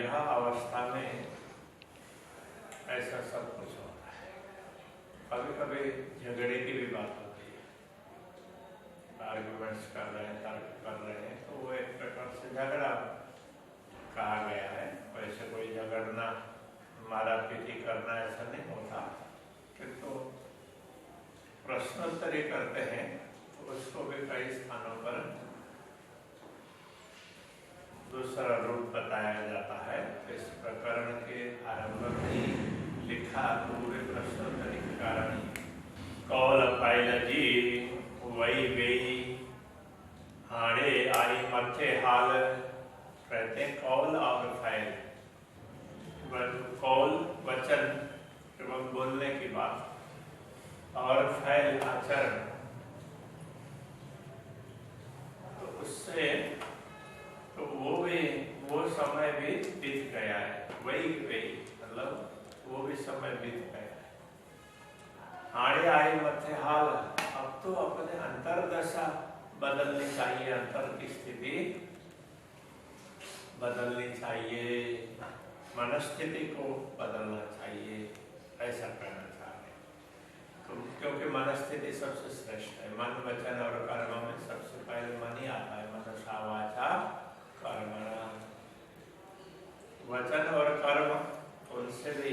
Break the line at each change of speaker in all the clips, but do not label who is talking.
विवाह अवस्था में ऐसा सब कुछ होता है। कभी कभी झगड़े की भी बात होती है, आर्ग्यूमेंट्स कर रहे हैं, तर्क कर रहे हैं, तो वो एक प्रकार से झगड़ा कहा गया है। वैसे कोई झगड़ना, मारा पीटी करना ऐसा नहीं होता, किंतु प्रश्नोत्तरी करते हैं तो उसको भी कई स्थानों पर दूसरा रूप बताया जाता है। इस प्रकरण के आरंभ में ही लिखा पूरे प्रश्नोत्तरी के कारण कौल पाइल जी वही वेई हाड़े आई मथे हाल। कहते हैं कौल और फाइल, कौल वचन एवं बोलने की बात और फाइल आचरण, तो उससे तो वो समय भी बीत गया है। वही मतलब वो भी समय बीत गया है। हाड़े आई मथे हाल, अब तो अपने अंतर्दशा बदलनी चाहिए, अंतर की स्थिति बदलनी चाहिए, मनस्थिति को बदलना चाहिए, ऐसा करना चाहिए। तो क्योंकि मनस्थिति सबसे श्रेष्ठ है। मन वचन और कर्म में सबसे पहले मन ही आता है। मनसा वाचा कर्मणा, वचन और कर्म उनसे भी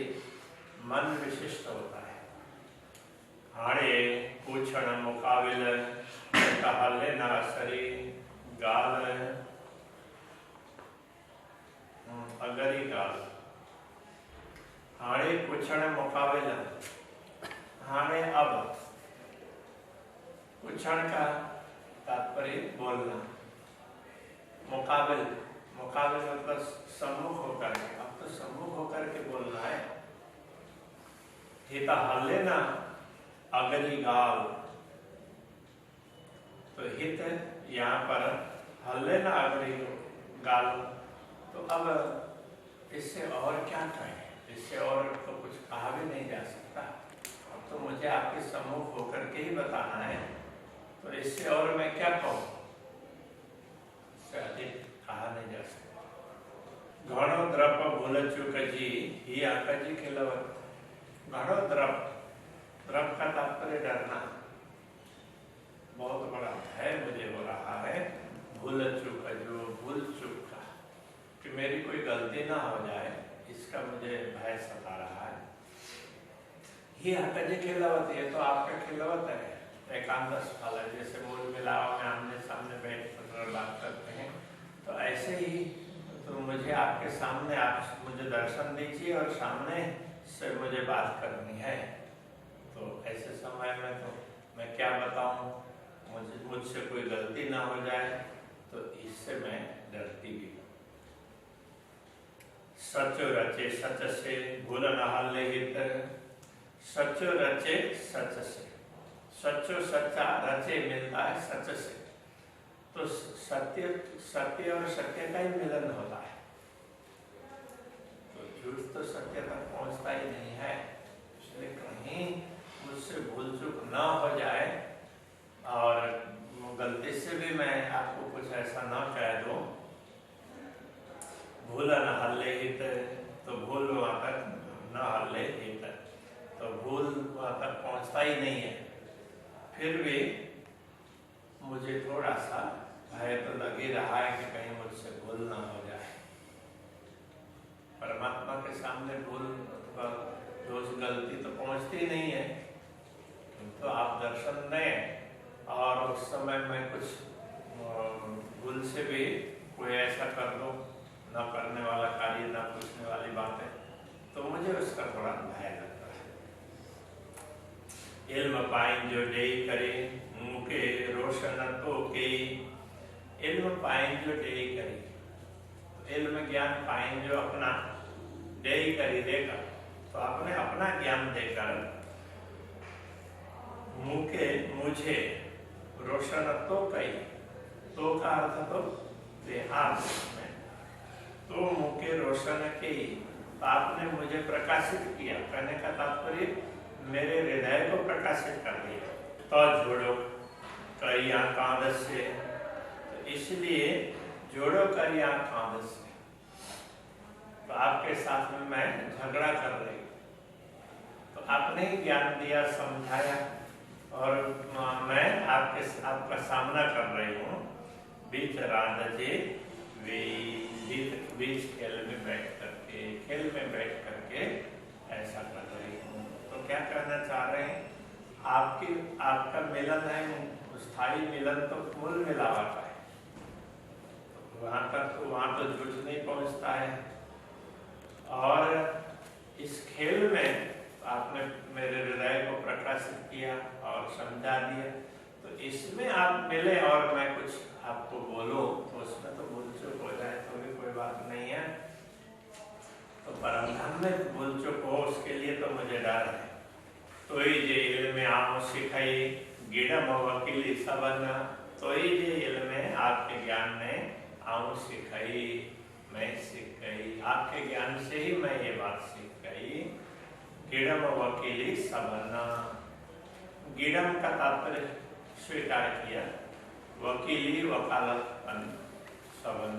मन विशिष्ट होता है। हाड़े पूछण मुकाबिल कहले ना सरी गाल अगरी गाल। हाड़े पूछण मुकाबिल, हाड़े अब, पूछण का तात्पर्य बोलना, मुकाबिल, मुकाबिल मतलब सम्मुख होकर के, अब तो सम्मुख होकर के बोलना है। हिता हल्ले ना अगली गाल, तो हित यहाँ पर हल्ले ना अगली गाल, तो अब इससे और क्या कहें, इससे और तो कुछ कहा भी नहीं जा सकता। अब तो मुझे आपके सम्मुख होकर के ही बताना है, तो इससे और मैं क्या कहूँ, इससे अधिक कहा नहीं जा सकता। घणो द्रप भूल चुक जी ही आका जी खिलवत। घणो द्रप, द्रप का तात्पर्य डरना, बहुत बड़ा भय मुझे हो रहा है। भूल चूक, जो भूल चूक का, कि मेरी कोई गलती ना हो जाए, इसका मुझे भय सता रहा है। ही आका जी खिलवत, ये तो आपका खिलवत है, एकांत फल है। जैसे मूल मिलाव में आमने सामने बैठ कर बात करते हैं, तो ऐसे ही तो मुझे आपके सामने, आप मुझे दर्शन दीजिए और सामने से मुझे बात करनी है। तो ऐसे समय में तो मैं क्या बताऊं, मुझसे कोई गलती ना हो जाए, तो इससे मैं डरती भी हूँ। सचो रचे सच से भूल न हल्ले हित। सचो रचे सच से, सचो सच्चा, रचे मिलता है सच से, तो सत्य, सत्य और सत्य का ही मिलन होता है। तो झूठ तो सत्य तक पहुंचता ही नहीं है। इसलिए कहीं मुझसे भूल चूक ना हो जाए और गलती से भी मैं आपको कुछ ऐसा ना कह दूं। भूल न हल्ले हित, तो भूल वहां तक न हल्ले हित, तो भूल वहां तक पहुंचता ही नहीं है। फिर भी मुझे थोड़ा सा भय तो लग ही रहा है कि कहीं मुझसे भूल ना हो जाए। परमात्मा के सामने भूल, दोष, गलती तो पहुंचती नहीं है, तो आप दर्शन दें और उस समय मैं कुछ भूल से भी कोई ऐसा कर दो, न करने वाला कार्य, न पूछने वाली बातें, तो मुझे उसका थोड़ा भय लगता है। इल्म पाइन जो डेई करे मुके रोशन तो के। इल्म पाइन जो डेई करे, तो इल्म ज्ञान पाइन जो अपना डेई करी देगा, तो आपने अपना ज्ञान देकर मुके मुझे रोशन तो कही, तो का अर्थ तो देहात में, तो मुके रोशन की, तो आपने मुझे प्रकाशित किया। कहने का तात्पर्य मेरे हृदय को प्रकाशित कर दिया। तो जोड़ो करिया कांद से, तो इसलिए जोड़ो करिया कांद से, साथ में मैं झगड़ा कर रही हूँ, तो आपने ही ज्ञान दिया, समझाया, और मैं आपका सामना कर रही हूँ। बीच राधे बीच खेल में बैठ करके ऐसा कर रही हूँ। तो क्या कहना चाह रहे हैं? आपका मिलन है, स्थायी मिलन तो मूल मिलावट है, वहां तो झूठ नहीं पहुंचता है। और इस खेल में आपने मेरे हृदय को प्रकाशित किया और समझा दिया, तो इसमें आप मिले और मैं कुछ आपको बोलूं तो उसमें तो भूल चूक हो जाए तो भी कोई बात नहीं है। तो परमधाम में भूल चूक हो उसके लिए तो मुझे डर है। तो ही जे इल्म आऊं सिखाई गिड़म वकीली सबन, तो ही जे इल्म आपके ज्ञान में आऊं सिखाई, मैं सीख गई, आपके ज्ञान से ही मैं ये बात सीख गई। गिड़म वकीली सबन, गिड़म का तात्पर्य स्वीकार किया, वकीली वकालत सबन,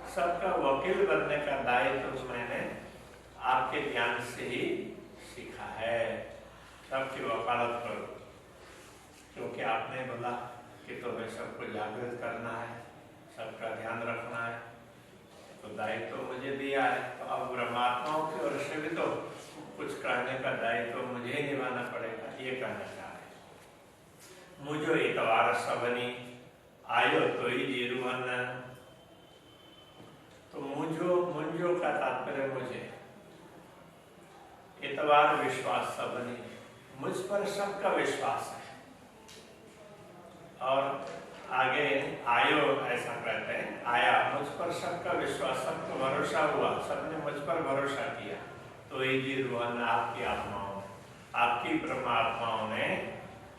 सबका वकील बनने का दायित्व तो मैंने आपके ज्ञान से ही सीखा है। सबकी वकालत करो, क्योंकि आपने बोला कि तुम्हें सबको जागृत करना है, सबका ध्यान रखना है, तो दायित्व तो मुझे दिया है। तो अब ब्रह्मात्माओं की ओर से भी तो कुछ कहने का दायित्व तो मुझे ही निभाना पड़ेगा, ये कहना चाह रहे। मुझो इतवार सबनी आयो तो ही जीरुवन, तो मुझो का तात्पर्य मुझे, इतवार विश्वास सबनी, मुझ पर सबका विश्वास है। और आगे आयो ऐसा कहते हैं, आया, मुझ पर सबका विश्वास, सबको भरोसा हुआ, सबने मुझ पर भरोसा किया। तो ये जी रुहन आपकी आत्माओं, आपकी परमात्माओं ने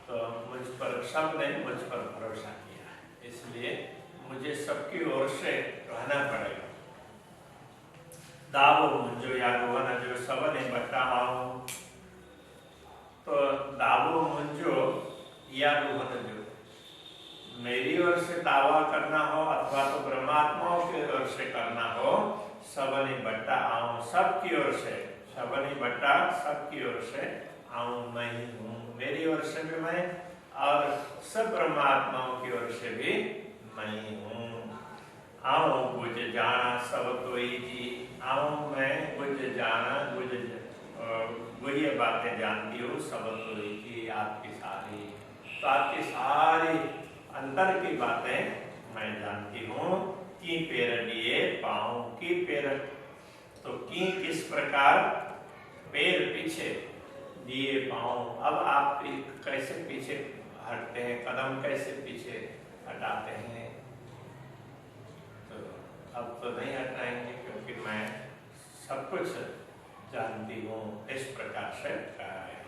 तो मुझ पर, सबने मुझ पर भरोसा किया, इसलिए मुझे सबकी ओर से रहना पड़ेगा। दावो मुझो या रोहन जो सबने बताओ, तो दावो मुझो या रोहन जो मेरी ओर से दावा करना हो अथवा तो परमात्माओं की ओर से करना हो, सबने बट्टा आऊं, सबकी ओर से, सबने बट्टा सबकी ओर से आऊं मैं ही हूँ, मेरी ओर से भी मैं और सब परमात्माओं की ओर से भी मैं ही हूँ। आऊं बुझ जाना सब कोई जी, आऊं मैं बुझ जाना, ये बातें जानती हूँ सब कोई जी, आपकी सारी, तो आपकी सारी अंतर की बातें मैं जानती हूँ। की पेर दिए पाऊं, की पेर, तो की किस प्रकार, पैर पीछे दिए पाऊं, अब आप कैसे पीछे हटते हैं, कदम कैसे पीछे हटाते हैं। तो अब तो नहीं हटाएंगे क्योंकि मैं सब कुछ जानती हूँ, इस प्रकार से कहा है।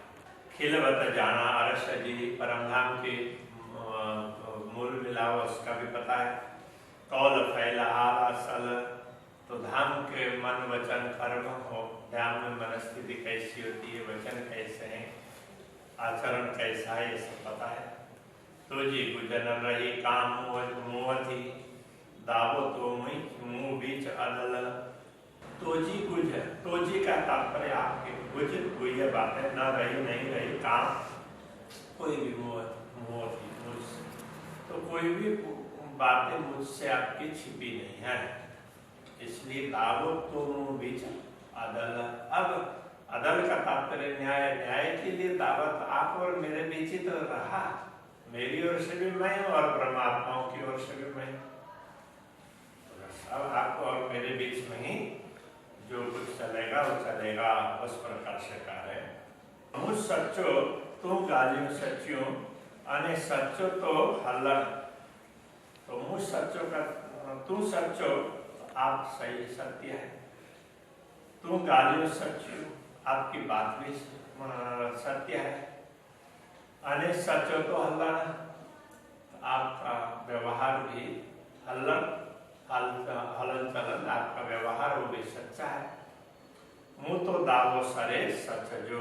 खिलवत जाना अरस जी, परमधाम की मूल मिलाव उसका भी पता है। कौल फैला आला सल, तो धाम के मन वचन कर्म हो, ध्यान में मनस्थिति कैसी होती है, वचन कैसे हैं, आचरण कैसा है, ये सब पता है। तो जी गुजर रही काम मुँह थी, दावो तो मुँह बीच अदल, तो जी गुजर, तो जी का तात्पर्य आपके गुजर गुजर बातें न रही, नहीं रही काम, कोई भी मुँह थी मुझसे, तो कोई भी बातें मुझसे आपकी छिपी नहीं है, इसलिए दावो तो मुँह बीच अदल। अब अदल का तात्पर्य न्याय, न्याय के लिए दावत आप और मेरे बीच ही तो रहा, मेरी ओर से भी मैं और परमात्माओं की ओर से भी मैं, अब आपको और मेरे बीच में ही जो कुछ चलेगा वो चलेगा, उस प्रकार से कहा है। मुझ सच्चो तू गालियों सच्चियों, अने सच्चो तो हल्लर, तो मुझ सच्चो का, तू सच्चो आप सही सत्य है, तू गालियों सच्चियों आपकी बात भी सत्य है, अने सच्चो तो हल्लर आपका व्यवहार भी हल्लर, हलन चलन आपका व्यवहार वो भी सच्चा है। मुँह तो दावो सरे सच जो,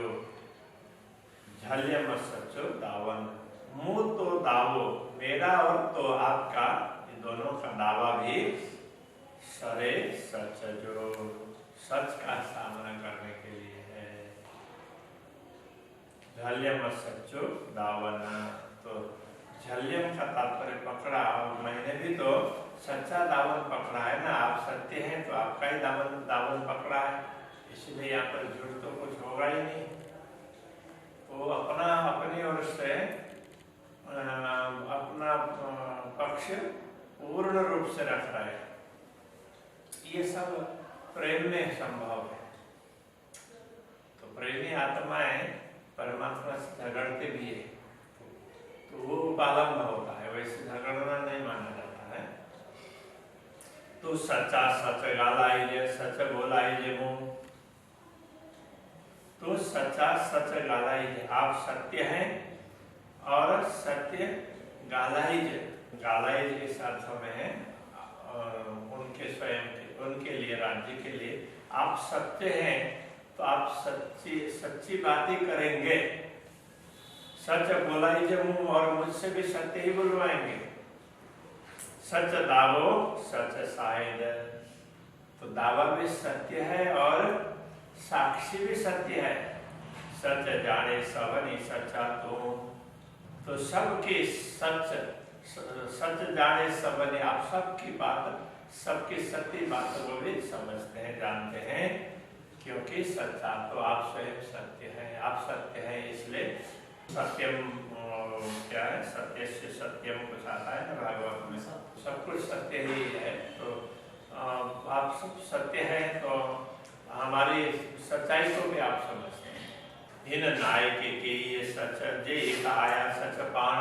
झल्यम सचो दावन, मुँह तो दावो मेरा और तो आपका, दोनों का दावा भी सरे सच जो, सच का सामना करने के लिए है। झल्यम सच्चो दावन, तो झल्यम का तात्पर्य पकड़ा, और मैंने भी तो सच्चा दामन पकड़ा है ना। आप सत्य हैं तो आपका ही दामन पकड़ा है, इसलिए यहाँ पर झूठ तो कुछ होगा ही नहीं। तो अपनी ओर से अपना पक्ष पूर्ण रूप से रख रहा है। ये सब प्रेम में संभव है। तो प्रेमी आत्माएं परमात्मा से झगड़ते भी है तो वो उपालंब होता है, वैसे झगड़ना नहीं माना जाता है। तो सच्चा सच गालाइजे, सच बोलाइजे मुंह। तो सच्चा सच गालाइजे, आप सत्य हैं और सत्य गालाइजे। गालाइजे इस अर्थ में है उनके स्वयं के, उनके लिए, राज्य के लिए आप सत्य हैं तो आप सच्ची बातें करेंगे। सच बोलाइजे मुंह, और मुझसे भी सत्य ही बुलवाएंगे। सच दावो सच शाहिद, तो दावा भी सत्य है और साक्षी भी सत्य है। सच जाने सबनी सच्चा तो सबकी सच जाने सबने, आप सबकी बात, सबकी सत्य बात को भी समझते हैं, जानते हैं, क्योंकि सच्चा तो आप स्वयं सत्य हैं। आप सत्य हैं इसलिए सत्यम क्या है, सत्य से सत्यम कुछ आता है ना भागवत में, सब कुछ सत्य ही है। तो आप सब सत्य हैं तो हमारी सच्चाई को भी आप समझते हैं। हिन नायक के ये सच जे एक आया सच पाण,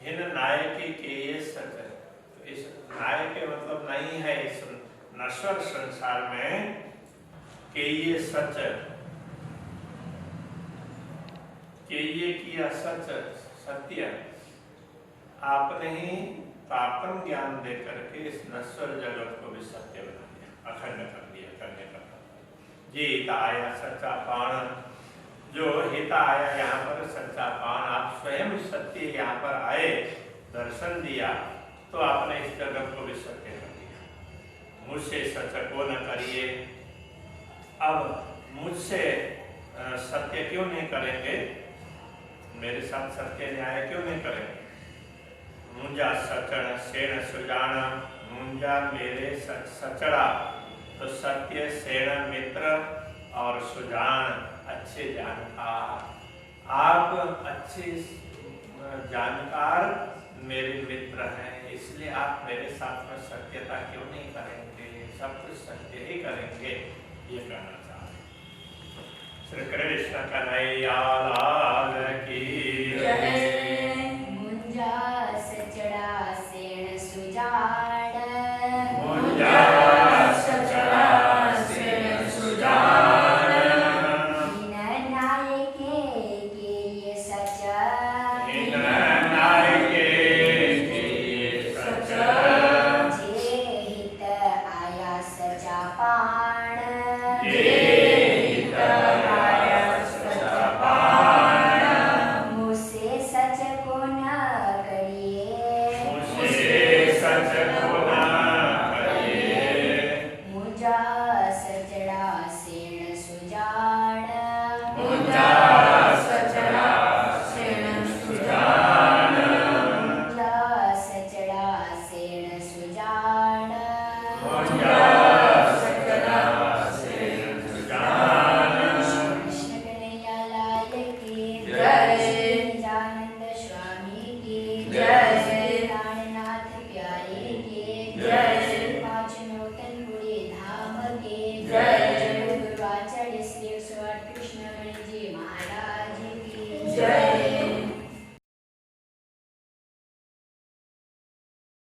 हिन नायक के ये सच, तो इस नायक के मतलब नहीं है इस नश्वर संसार में के ये सच, कि ये किया सच सत्य, आपने ही पापन ज्ञान दे करके इस नश्वर जगत को भी सत्य बना दिया, अखंड कर दिया, करने का। ये हित आया सच्चा पाण, जो हित आया यहाँ पर सच्चा पाण, आप स्वयं सत्य यहाँ पर आए, दर्शन दिया तो आपने इस जगत को भी सत्य कर दिया। मुझसे सच को न करिए, अब मुझसे सत्य क्यों नहीं करेंगे, मेरे साथ सत्य न्याय क्यों नहीं करेंगे। मुंजा सचड़ सेण सुजान, मुंजा मेरे सचड़ा, तो सत्य सेण मित्र और सुजान अच्छे जानकार। आप अच्छे जानकार मेरे मित्र हैं, इसलिए आप मेरे साथ में सत्यता क्यों नहीं करेंगे, सब कुछ सत्य ही करेंगे, ये कहना चाहते। श्री कृष्ण कन्हैया लाल की
जय। मुंजा सचड़ा सेण सुजान,
मुंजा सचड़ा सेण सुजान,
हिन नायक के ये सच,
हिन नायक के ये सच,
जे हित आया सचा पाण,
जे